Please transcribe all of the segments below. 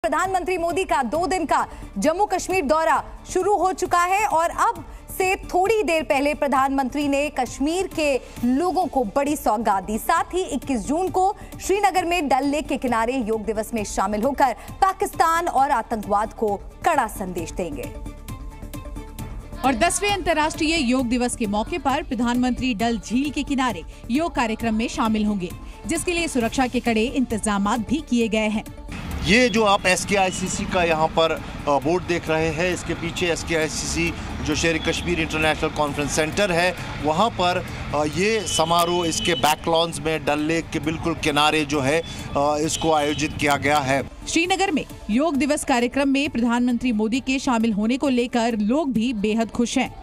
प्रधानमंत्री मोदी का 2 दिन का जम्मू कश्मीर दौरा शुरू हो चुका है और अब से थोड़ी देर पहले प्रधानमंत्री ने कश्मीर के लोगों को बड़ी सौगात दी। साथ ही 21 जून को श्रीनगर में डल लेक के किनारे योग दिवस में शामिल होकर पाकिस्तान और आतंकवाद को कड़ा संदेश देंगे। और 10वें अंतर्राष्ट्रीय योग दिवस के मौके पर प्रधानमंत्री डल झील के किनारे योग कार्यक्रम में शामिल होंगे, जिसके लिए सुरक्षा के कड़े इंतजाम भी किए गए हैं। ये जो आप SKICC का यहाँ पर बोर्ड देख रहे हैं, इसके पीछे SKICC जो शेर कश्मीर इंटरनेशनल कॉन्फ्रेंस सेंटर है, वहाँ पर ये समारोह इसके बैकलॉन्स में डल लेक के बिल्कुल किनारे जो है इसको आयोजित किया गया है। श्रीनगर में योग दिवस कार्यक्रम में प्रधानमंत्री मोदी के शामिल होने को लेकर लोग भी बेहद खुश हैं।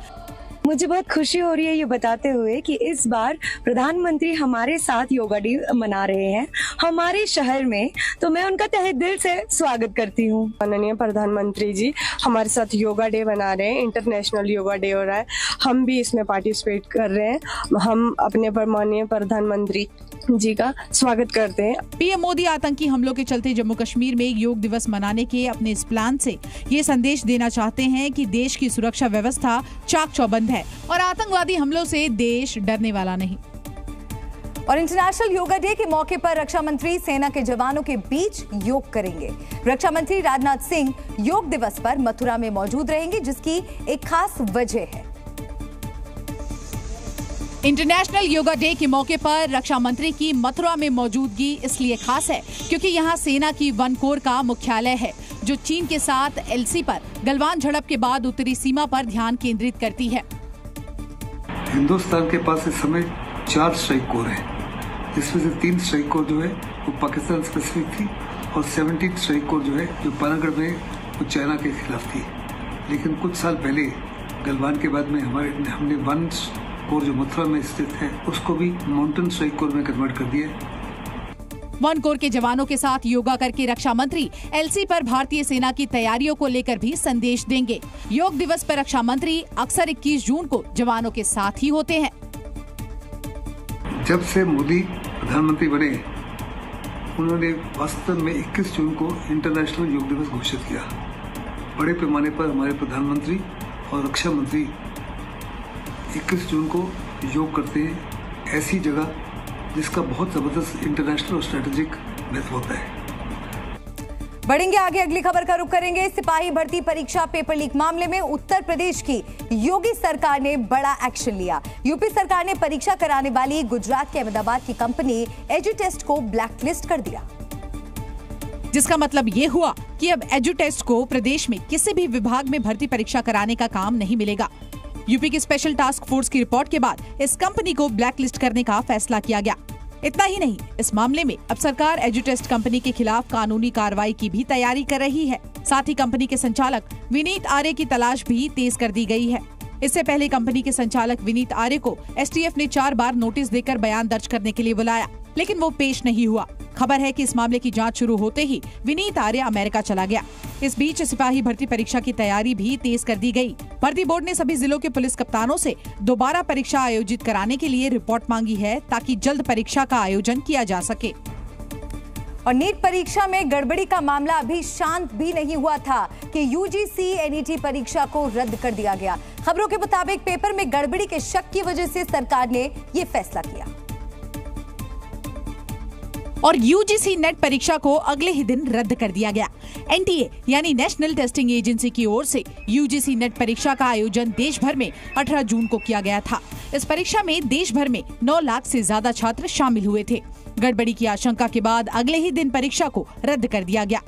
मुझे बहुत खुशी हो रही है ये बताते हुए कि इस बार प्रधानमंत्री हमारे साथ योगा डे मना रहे हैं हमारे शहर में, तो मैं उनका तहे दिल से स्वागत करती हूँ। माननीय प्रधानमंत्री जी हमारे साथ योगा डे मना रहे हैं, इंटरनेशनल योगा डे हो रहा है, हम भी इसमें पार्टिसिपेट कर रहे हैं। हम अपने माननीय प्रधानमंत्री जी का स्वागत करते हैं। पीएम मोदी आतंकी हमलों के चलते जम्मू कश्मीर में योग दिवस मनाने के अपने इस प्लान से ये संदेश देना चाहते हैं कि देश की सुरक्षा व्यवस्था चाक चौबंद है और आतंकवादी हमलों से देश डरने वाला नहीं। और इंटरनेशनल योगा डे के मौके पर रक्षा मंत्री सेना के जवानों के बीच योग करेंगे। रक्षा मंत्री राजनाथ सिंह योग दिवस पर मथुरा में मौजूद रहेंगे, जिसकी एक खास वजह है। इंटरनेशनल योगा डे के मौके पर रक्षा मंत्री की मथुरा में मौजूदगी इसलिए खास है क्योंकि यहाँ सेना की वन कोर का मुख्यालय है, जो चीन के साथ LC पर गलवान झड़प के बाद उत्तरी सीमा पर ध्यान केंद्रित करती है। हिंदुस्तान के पास इस समय 4 स्ट्राइक कोर है, जिसमें से 3 स्ट्राइक कोर जो है वो पाकिस्तान स्पेसिफिक थी और 17 स्ट्राइक कोर जो है जो पानागढ़ में वो चाइना के खिलाफ थी। लेकिन कुछ साल पहले गलवान के बाद में हमने वन कोर जो मथुरा में स्थित है उसको भी माउंटेन स्ट्राइक कोर में कन्वर्ट कर दिया। वन कोर के जवानों के साथ योगा करके रक्षा मंत्री LC पर भारतीय सेना की तैयारियों को लेकर भी संदेश देंगे। योग दिवस पर रक्षा मंत्री अक्सर 21 जून को जवानों के साथ ही होते हैं। जब से मोदी प्रधानमंत्री बने, उन्होंने वास्तव में 21 जून को इंटरनेशनल योग दिवस घोषित किया। बड़े पैमाने पर हमारे प्रधानमंत्री और रक्षा मंत्री 21 जून को योग करते हैं ऐसी जगह जिसका बहुत जबरदस्त इंटरनेशनल और स्ट्रेटेजिक महत्व होता है। बढ़ेंगे आगे, अगली खबर का रुख करेंगे। सिपाही भर्ती परीक्षा पेपर लीक मामले में उत्तर प्रदेश की योगी सरकार ने बड़ा एक्शन लिया। यूपी सरकार ने परीक्षा कराने वाली गुजरात के अहमदाबाद की कंपनी एजुटेस्ट को ब्लैकलिस्ट कर दिया, जिसका मतलब ये हुआ कि अब एजुटेस्ट को प्रदेश में किसी भी विभाग में भर्ती परीक्षा कराने का काम नहीं मिलेगा। यूपी की स्पेशल टास्क फोर्स की रिपोर्ट के बाद इस कंपनी को ब्लैकलिस्ट करने का फैसला किया गया। इतना ही नहीं, इस मामले में अब सरकार एजुटेस्ट कंपनी के खिलाफ कानूनी कार्रवाई की भी तैयारी कर रही है। साथ ही कंपनी के संचालक विनीत आर्य की तलाश भी तेज कर दी गई है। इससे पहले कंपनी के संचालक विनीत आर्य को STF ने 4 बार नोटिस देकर बयान दर्ज करने के लिए बुलाया, लेकिन वो पेश नहीं हुआ। खबर है कि इस मामले की जांच शुरू होते ही विनीत आर्य अमेरिका चला गया। इस बीच सिपाही भर्ती परीक्षा की तैयारी भी तेज कर दी गई। भर्ती बोर्ड ने सभी जिलों के पुलिस कप्तानों से दोबारा परीक्षा आयोजित कराने के लिए रिपोर्ट मांगी है, ताकि जल्द परीक्षा का आयोजन किया जा सके। और नीट परीक्षा में गड़बड़ी का मामला अभी शांत भी नहीं हुआ था कि UGC NET परीक्षा को रद्द कर दिया गया। खबरों के मुताबिक पेपर में गड़बड़ी के शक की वजह से सरकार ने ये फैसला किया और UGC नेट परीक्षा को अगले ही दिन रद्द कर दिया गया। NTA यानी नेशनल टेस्टिंग एजेंसी की ओर से UGC नेट परीक्षा का आयोजन देश भर में 18 जून को किया गया था। इस परीक्षा में देश भर में 9 लाख से ज्यादा छात्र शामिल हुए थे। गड़बड़ी की आशंका के बाद अगले ही दिन परीक्षा को रद्द कर दिया गया।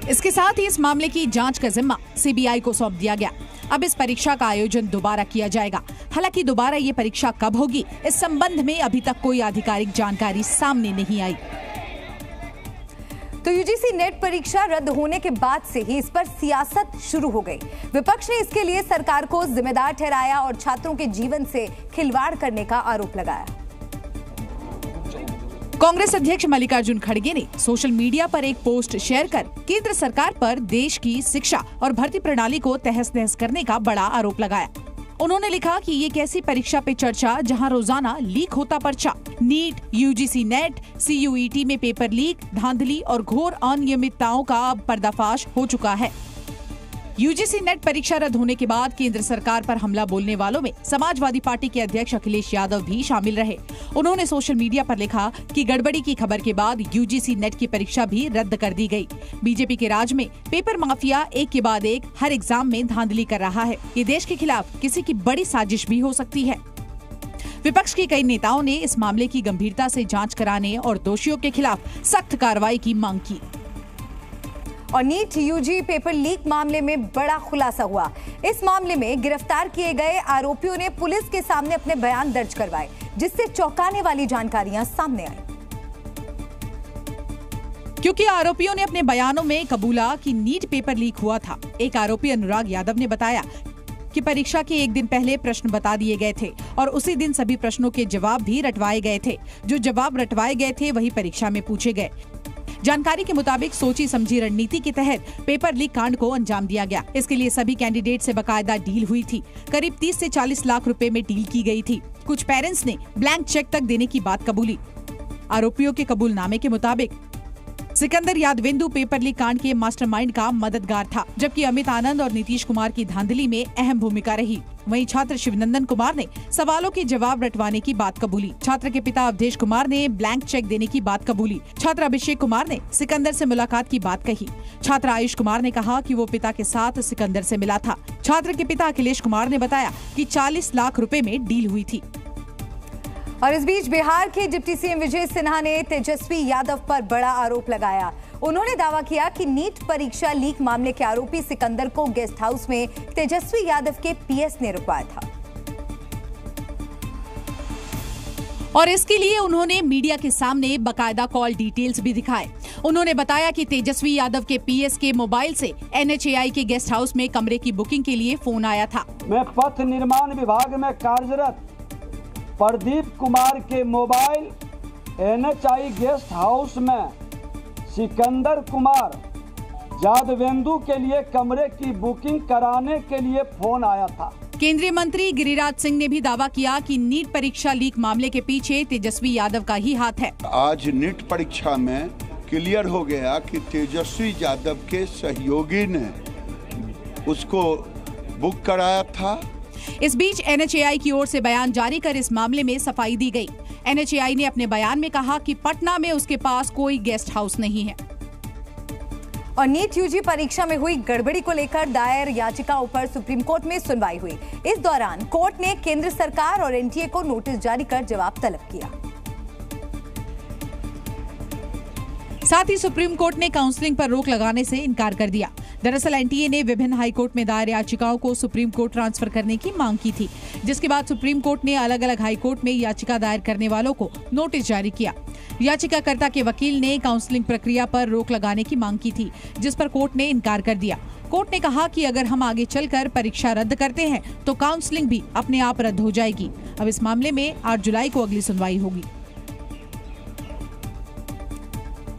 इसके साथ ही इस मामले की जांच का जिम्मा CBI को सौंप दिया गया। अब इस परीक्षा का आयोजन दोबारा किया जाएगा। हालांकि दोबारा ये परीक्षा कब होगी, इस संबंध में अभी तक कोई आधिकारिक जानकारी सामने नहीं आई। तो UGC नेट परीक्षा रद्द होने के बाद से ही इस पर सियासत शुरू हो गई। विपक्ष ने इसके लिए सरकार को जिम्मेदार ठहराया और छात्रों के जीवन से खिलवाड़ करने का आरोप लगाया। कांग्रेस अध्यक्ष मल्लिकार्जुन खड़गे ने सोशल मीडिया पर एक पोस्ट शेयर कर केंद्र सरकार पर देश की शिक्षा और भर्ती प्रणाली को तहस नहस करने का बड़ा आरोप लगाया। उन्होंने लिखा कि ये कैसी परीक्षा पे चर्चा जहां रोजाना लीक होता पर्चा। नीट, यूजीसी नेट, सीयूईटी में पेपर लीक, धांधली और घोर अनियमितताओं का अब पर्दाफाश हो चुका है। यूजीसी नेट परीक्षा रद्द होने के बाद केंद्र सरकार पर हमला बोलने वालों में समाजवादी पार्टी के अध्यक्ष अखिलेश यादव भी शामिल रहे। उन्होंने सोशल मीडिया पर लिखा कि गड़बड़ी की खबर के बाद यूजीसी नेट की परीक्षा भी रद्द कर दी गई। बीजेपी के राज में पेपर माफिया एक के बाद एक हर एग्जाम में धांधली कर रहा है। ये देश के खिलाफ किसी की बड़ी साजिश भी हो सकती है। विपक्ष के कई नेताओं ने इस मामले की गंभीरता से जांच कराने और दोषियों के खिलाफ सख्त कार्रवाई की मांग की। और नीट यूजी पेपर लीक मामले में बड़ा खुलासा हुआ। इस मामले में गिरफ्तार किए गए आरोपियों ने पुलिस के सामने अपने बयान दर्ज करवाए, जिससे चौंकाने वाली जानकारियां सामने आई। क्योंकि आरोपियों ने अपने बयानों में कबूला कि नीट पेपर लीक हुआ था। एक आरोपी अनुराग यादव ने बताया कि परीक्षा के एक दिन पहले प्रश्न बता दिए गए थे और उसी दिन सभी प्रश्नों के जवाब भी रटवाए गए थे। जो जवाब रटवाए गए थे वही परीक्षा में पूछे गए। जानकारी के मुताबिक सोची समझी रणनीति के तहत पेपर लीक कांड को अंजाम दिया गया। इसके लिए सभी कैंडिडेट से बकायदा डील हुई थी। करीब 30 से 40 लाख रुपए में डील की गई थी। कुछ पेरेंट्स ने ब्लैंक चेक तक देने की बात कबूली। आरोपियों के कबूलनामे के मुताबिक सिकंदर यादवेंदु पेपर लीक कांड के मास्टरमाइंड का मददगार था, जबकि अमित आनंद और नीतीश कुमार की धांधली में अहम भूमिका रही। वहीं छात्र शिवनंदन कुमार ने सवालों के जवाब रटवाने की बात कबूली। छात्र के पिता अवधेश कुमार ने ब्लैंक चेक देने की बात कबूली। छात्र अभिषेक कुमार ने सिकंदर से मुलाकात की बात कही। छात्र आयुष कुमार ने कहा कि वो पिता के साथ सिकंदर से मिला था। छात्र के पिता अखिलेश कुमार ने बताया कि 40 लाख रुपए में डील हुई थी। और इस बीच बिहार के डिप्टी सीएम विजय सिन्हा ने तेजस्वी यादव पर बड़ा आरोप लगाया। उन्होंने दावा किया कि नीट परीक्षा लीक मामले के आरोपी सिकंदर को गेस्ट हाउस में तेजस्वी यादव के पीएस ने रुकवाया था और इसके लिए उन्होंने मीडिया के सामने बकायदा कॉल डिटेल्स भी दिखाए। उन्होंने बताया कि तेजस्वी यादव के पीएस के मोबाइल से एनएचएआई के गेस्ट हाउस में कमरे की बुकिंग के लिए फोन आया था। मैं पथ निर्माण विभाग में कार्यरत प्रदीप कुमार के मोबाइल एनएचआई गेस्ट हाउस में सिकंदर कुमार यादवेंदु के लिए कमरे की बुकिंग कराने के लिए फोन आया था। केंद्रीय मंत्री गिरिराज सिंह ने भी दावा किया कि नीट परीक्षा लीक मामले के पीछे तेजस्वी यादव का ही हाथ है। आज नीट परीक्षा में क्लियर हो गया कि तेजस्वी यादव के सहयोगी ने उसको बुक कराया था। इस बीच एनएचएआई की ओर से बयान जारी कर इस मामले में सफाई दी गई। एनएचएआई ने अपने बयान में कहा कि पटना में उसके पास कोई गेस्ट हाउस नहीं है। और नीट यूजी परीक्षा में हुई गड़बड़ी को लेकर दायर याचिकाओं पर सुप्रीम कोर्ट में सुनवाई हुई। इस दौरान कोर्ट ने केंद्र सरकार और एनटीए को नोटिस जारी कर जवाब तलब किया। साथ ही सुप्रीम कोर्ट ने काउंसलिंग पर रोक लगाने से इनकार कर दिया। दरअसल एनटीए ने विभिन्न हाईकोर्ट में दायर याचिकाओं को सुप्रीम कोर्ट ट्रांसफर करने की मांग की थी, जिसके बाद सुप्रीम कोर्ट ने अलग अलग हाईकोर्ट में याचिका दायर करने वालों को नोटिस जारी किया। याचिकाकर्ता के वकील ने काउंसलिंग प्रक्रिया पर रोक लगाने की मांग की थी, जिस पर कोर्ट ने इनकार कर दिया। कोर्ट ने कहा कि अगर हम आगे चलकर परीक्षा रद्द करते हैं तो काउंसलिंग भी अपने आप रद्द हो जाएगी। अब इस मामले में 8 जुलाई को अगली सुनवाई होगी।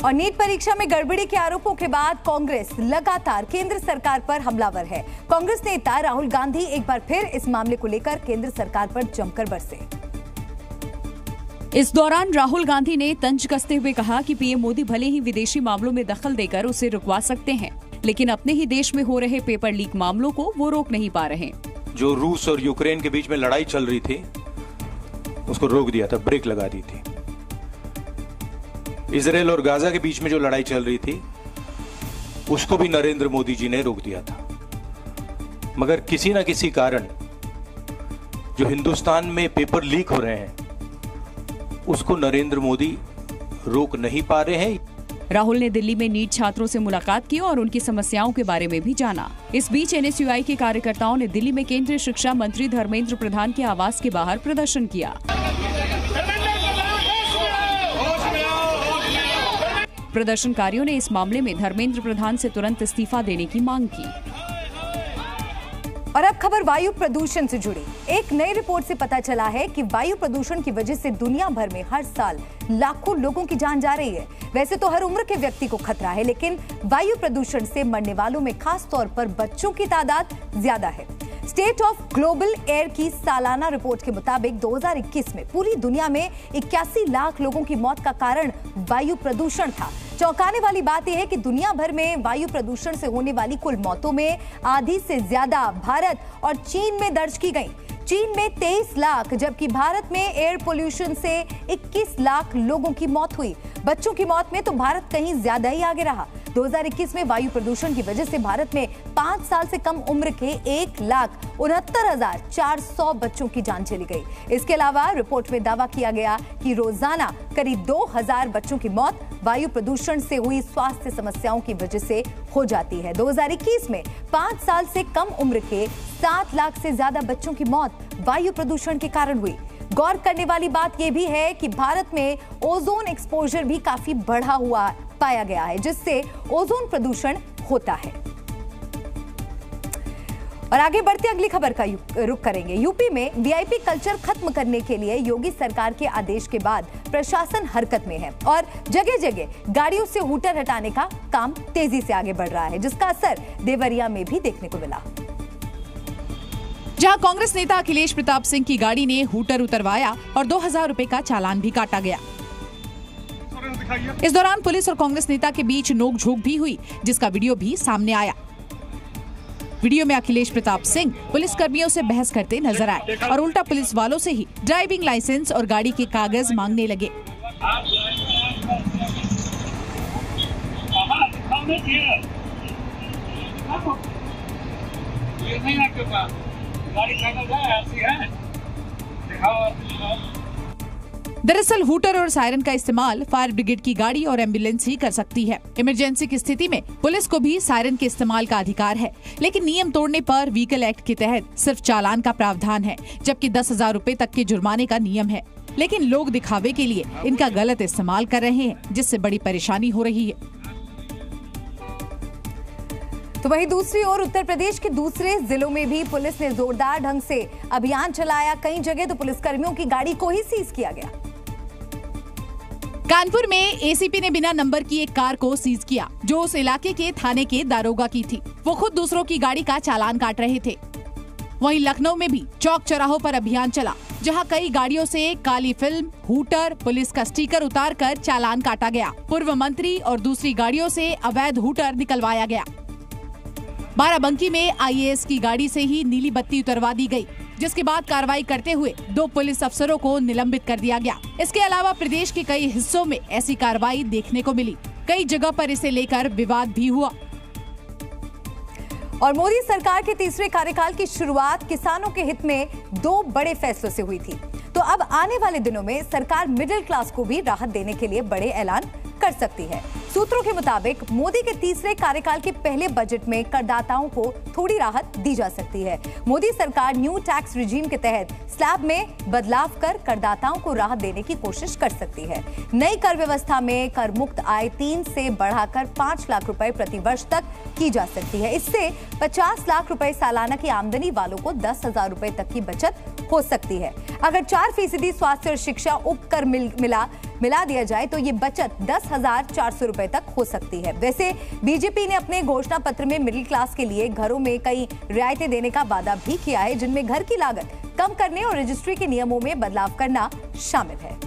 और नीट परीक्षा में गड़बड़ी के आरोपों के बाद कांग्रेस लगातार केंद्र सरकार पर हमलावर है। कांग्रेस नेता राहुल गांधी एक बार फिर इस मामले को लेकर केंद्र सरकार पर जमकर बरसे। इस दौरान राहुल गांधी ने तंज कसते हुए कहा कि पीएम मोदी भले ही विदेशी मामलों में दखल देकर उसे रुकवा सकते हैं, लेकिन अपने ही देश में हो रहे पेपर लीक मामलों को वो रोक नहीं पा रहे। जो रूस और यूक्रेन के बीच में लड़ाई चल रही थी उसको रोक दिया था, ब्रेक लगा दी थी। इजराइल और गाजा के बीच में जो लड़ाई चल रही थी उसको भी नरेंद्र मोदी जी ने रोक दिया था। मगर किसी न किसी कारण जो हिंदुस्तान में पेपर लीक हो रहे हैं उसको नरेंद्र मोदी रोक नहीं पा रहे हैं। राहुल ने दिल्ली में नीट छात्रों से मुलाकात की और उनकी समस्याओं के बारे में भी जाना। इस बीच एनएसयूआई के कार्यकर्ताओं ने दिल्ली में केंद्रीय शिक्षा मंत्री धर्मेंद्र प्रधान के आवास के बाहर प्रदर्शन किया। प्रदर्शनकारियों ने इस मामले में धर्मेंद्र प्रधान से तुरंत इस्तीफा देने की मांग की। और अब खबर वायु प्रदूषण से जुड़ी। एक नई रिपोर्ट से पता चला है कि वायु प्रदूषण की वजह से दुनिया भर में हर साल लाखों लोगों की जान जा रही है। वैसे तो हर उम्र के व्यक्ति को खतरा है, लेकिन वायु प्रदूषण से मरने वालों में खास तौर पर बच्चों की तादाद ज्यादा है। स्टेट ऑफ ग्लोबल एयर की सालाना रिपोर्ट के मुताबिक 2021 में पूरी दुनिया में 81 लाख लोगों की मौत का कारण वायु प्रदूषण था। चौंकाने वाली बात यह है कि दुनिया भर में वायु प्रदूषण से होने वाली कुल मौतों में आधी से ज्यादा भारत और चीन में दर्ज की गई। चीन में 23 लाख, जबकि भारत में एयर पोल्यूशन से 21 लाख लोगों की मौत हुई। बच्चों की मौत में तो भारत कहीं ज्यादा ही आगे रहा। 2021 में वायु प्रदूषण की वजह से भारत में 5 साल से कम उम्र के 1,69,400 बच्चों की जान चली गई। इसके अलावा रिपोर्ट में दावा किया गया कि रोजाना करीब 2000 बच्चों की मौत वायु प्रदूषण से हुई स्वास्थ्य समस्याओं की वजह से हो जाती है। 2021 में 5 साल से कम उम्र के 7 लाख से ज्यादा बच्चों की मौत वायु प्रदूषण के कारण हुई। गौर करने वाली बात यह भी है कि भारत में ओजोन एक्सपोजर भी काफी बढ़ा हुआ पाया गया है, जिससे ओजोन प्रदूषण होता है। और आगे बढ़ते अगली खबर का रुख करेंगे। यूपी में वीआईपी कल्चर खत्म करने के लिए योगी सरकार के आदेश के बाद प्रशासन हरकत में है और जगह जगह गाड़ियों से हूटर हटाने का काम तेजी से आगे बढ़ रहा है, जिसका असर देवरिया में भी देखने को मिला। जहां कांग्रेस नेता अखिलेश प्रताप सिंह की गाड़ी ने हूटर उतरवाया और 2000 रुपए का चालान भी काटा गया। इस दौरान पुलिस और कांग्रेस नेता के बीच नोकझोंक भी हुई, जिसका वीडियो भी सामने आया। वीडियो में अखिलेश प्रताप सिंह पुलिस कर्मियों से बहस करते नजर आए और उल्टा पुलिस वालों से ही ड्राइविंग लाइसेंस और गाड़ी के कागज मांगने लगे। दरअसल हूटर और सायरन का इस्तेमाल फायर ब्रिगेड की गाड़ी और एम्बुलेंस ही कर सकती है। इमरजेंसी की स्थिति में पुलिस को भी सायरन के इस्तेमाल का अधिकार है, लेकिन नियम तोड़ने पर व्हीकल एक्ट के तहत सिर्फ चालान का प्रावधान है, जबकि 10,000 रुपए तक के जुर्माने का नियम है। लेकिन लोग दिखावे के लिए इनका गलत इस्तेमाल कर रहे हैं, जिससे बड़ी परेशानी हो रही है। तो वहीं दूसरी ओर उत्तर प्रदेश के दूसरे जिलों में भी पुलिस ने जोरदार ढंग से अभियान चलाया। कई जगह तो पुलिसकर्मियों की गाड़ी को ही सीज किया गया। कानपुर में एसीपी ने बिना नंबर की एक कार को सीज किया, जो उस इलाके के थाने के दारोगा की थी। वो खुद दूसरों की गाड़ी का चालान काट रहे थे। वहीं लखनऊ में भी चौक चौराहों पर अभियान चला, जहां कई गाड़ियों से काली फिल्म, हूटर, पुलिस का स्टिकर उतारकर चालान काटा गया। पूर्व मंत्री और दूसरी गाड़ियों से अवैध हूटर निकलवाया गया। बाराबंकी में आईएएस की गाड़ी से ही नीली बत्ती उतरवा दी गई, जिसके बाद कार्रवाई करते हुए 2 पुलिस अफसरों को निलंबित कर दिया गया। इसके अलावा प्रदेश के कई हिस्सों में ऐसी कार्रवाई देखने को मिली। कई जगह पर इसे लेकर विवाद भी हुआ। और मोदी सरकार के तीसरे कार्यकाल की शुरुआत किसानों के हित में 2 बड़े फैसलों से हुई थी। तो अब आने वाले दिनों में सरकार मिडिल क्लास को भी राहत देने के लिए बड़े ऐलान कर सकती है। सूत्रों के मुताबिक मोदी के तीसरे कार्यकाल के पहले बजट में करदाताओं को थोड़ी राहत दी जा सकती है। मोदी सरकार न्यू टैक्स रिजीम के तहत स्लैब में बदलाव कर करदाताओं को राहत देने की कोशिश कर सकती है। नई कर व्यवस्था में कर मुक्त आय 3 से बढ़ाकर 5 लाख रुपए प्रति वर्ष तक की जा सकती है। इससे 50 लाख रुपए सालाना की आमदनी वालों को 10,000 रुपए तक की बचत हो सकती है। अगर 4% स्वास्थ्य और शिक्षा उपकर मिला दिया जाए तो ये बचत 10,400 रुपए तक हो सकती है। वैसे बीजेपी ने अपने घोषणा पत्र में मिडिल क्लास के लिए घरों में कई रियायतें देने का वादा भी किया है, जिनमें घर की लागत कम करने और रजिस्ट्री के नियमों में बदलाव करना शामिल है।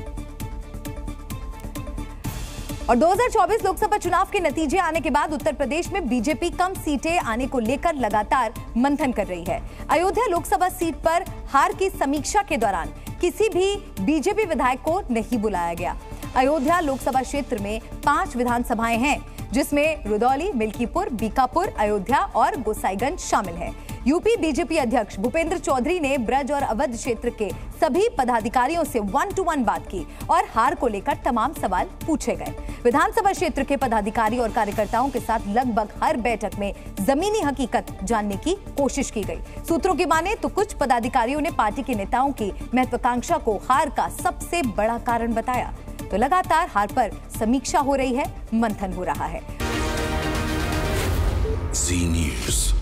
और 2024 लोकसभा चुनाव के नतीजे आने के बाद उत्तर प्रदेश में बीजेपी कम सीटें आने को लेकर लगातार मंथन कर रही है। अयोध्या लोकसभा सीट पर हार की समीक्षा के दौरान किसी भी बीजेपी विधायक को नहीं बुलाया गया। अयोध्या लोकसभा क्षेत्र में 5 विधानसभाएं हैं, जिसमें रुदौली, मिल्कीपुर, बीकापुर, अयोध्या और गोसाईगंज शामिल है। यूपी बीजेपी अध्यक्ष भूपेंद्र चौधरी ने ब्रज और अवध क्षेत्र के सभी पदाधिकारियों से 1-to-1 बात की और हार को लेकर तमाम सवाल पूछे गए। विधानसभा क्षेत्र के पदाधिकारी और कार्यकर्ताओं के साथ लगभग हर बैठक में जमीनी हकीकत जानने की कोशिश की गई। सूत्रों की माने तो कुछ पदाधिकारियों ने पार्टी के नेताओं की महत्वाकांक्षा को हार का सबसे बड़ा कारण बताया। तो लगातार हार पर समीक्षा हो रही है, मंथन हो रहा है। जी न्यूज़।